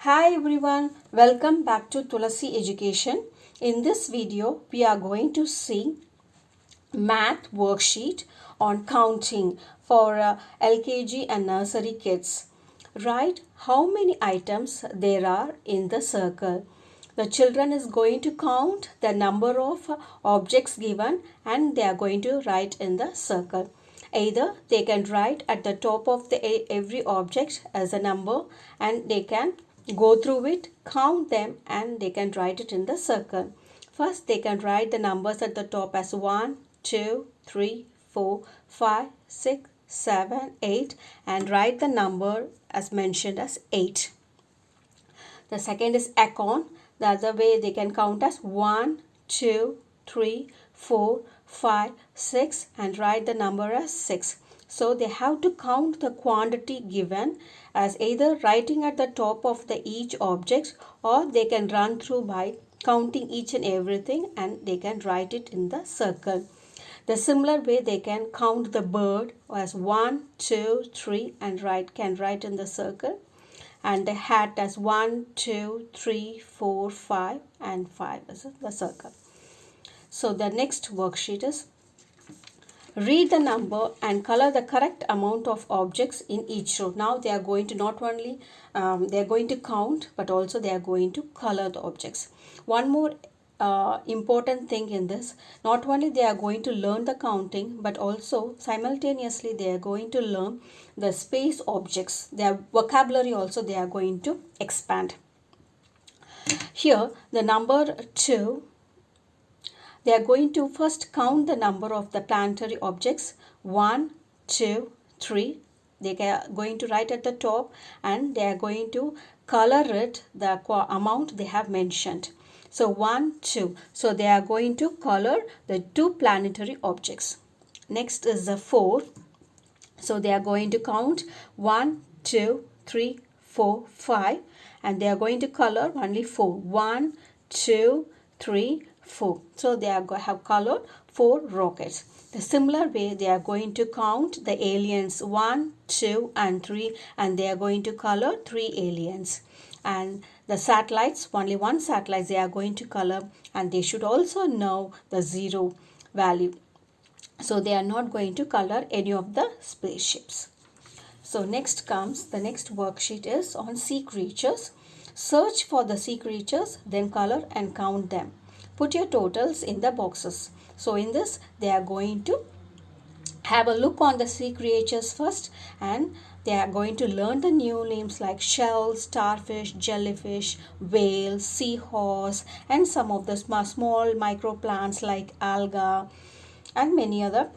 Hi everyone, welcome back to Tulasi Education. In this video, we are going to see math worksheet on counting for LKG and nursery kids. Write how many items there are in the circle. The children is going to count the number of objects given and they are going to write in the circle. Either they can write at the top of every object as a number and they can go through it, count them and they can write it in the circle. First they can write the numbers at the top as 1, 2, 3, 4, 5, 6, 7, 8 and write the number as mentioned as 8. The second is acorn. The other way they can count as 1, 2, 3, 4, 5, 6 and write the number as 6. So they have to count the quantity given as either writing at the top of each object or they can run through by counting each and everything and they can write it in the circle. The similar way they can count the bird as 1, 2, 3 and can write in the circle. And the hat as 1, 2, 3, 4, 5 and 5 is the circle. So the next worksheet is read the number and color the correct amount of objects in each row. Now they are going to not only they are going to count but also they are going to color the objects. One more important thing in this, not only they are going to learn the counting but also simultaneously they are going to learn the space objects. Their vocabulary also they are going to expand. Here the number 2, they are going to first count the number of the planetary objects 1, 2, 3. They are going to write at the top and they are going to color it the amount they have mentioned. So 1, 2. So they are going to color the 2 planetary objects. Next is the 4. So they are going to count 1, 2, 3, 4, 5 and they are going to color only 4. 1, 2, 3, 4. So they have colored 4 rockets. The similar way they are going to count the aliens 1, 2 and 3 and they are going to color 3 aliens. And the satellites, only one satellite they are going to color and they should also know the 0 value. So they are not going to color any of the spaceships. So the next worksheet is on sea creatures. Search for the sea creatures, then color and count them. Put your totals in the boxes. So in this they are going to have a look on the sea creatures first and they are going to learn the new names like shells, starfish, jellyfish, whale, seahorse and some of the small microplants like alga and many other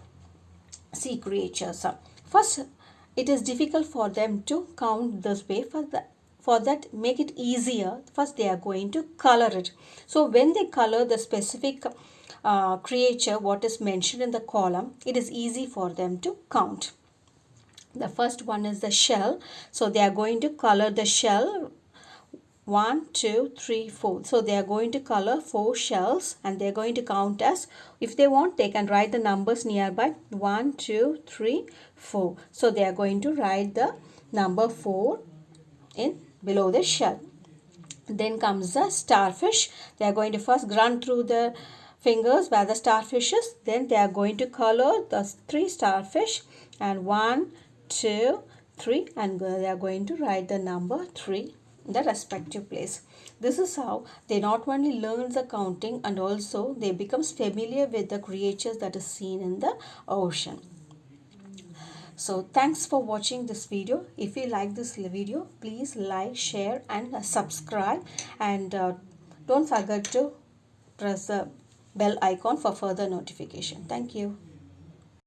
sea creatures. First, it is difficult for them to count this way. For that, make it easier. First, they are going to color it. So when they color the specific creature, what is mentioned in the column, it is easy for them to count. The first one is the shell. So they are going to color the shell 1, 2, 3, 4. So they are going to color 4 shells and they are going to count as, if they want, they can write the numbers nearby 1, 2, 3, 4. So they are going to write the number 4 in below the shell. Then comes the starfish. They are going to first run through the fingers where the starfish is. Then they are going to color the 3 starfish and 1, 2, 3 and they are going to write the number 3 in the respective place. This is how they not only learn the counting and also they becomes familiar with the creatures that is seen in the ocean. So thanks for watching this video. If you like this video, please like, share and subscribe and don't forget to press the bell icon for further notification. Thank you.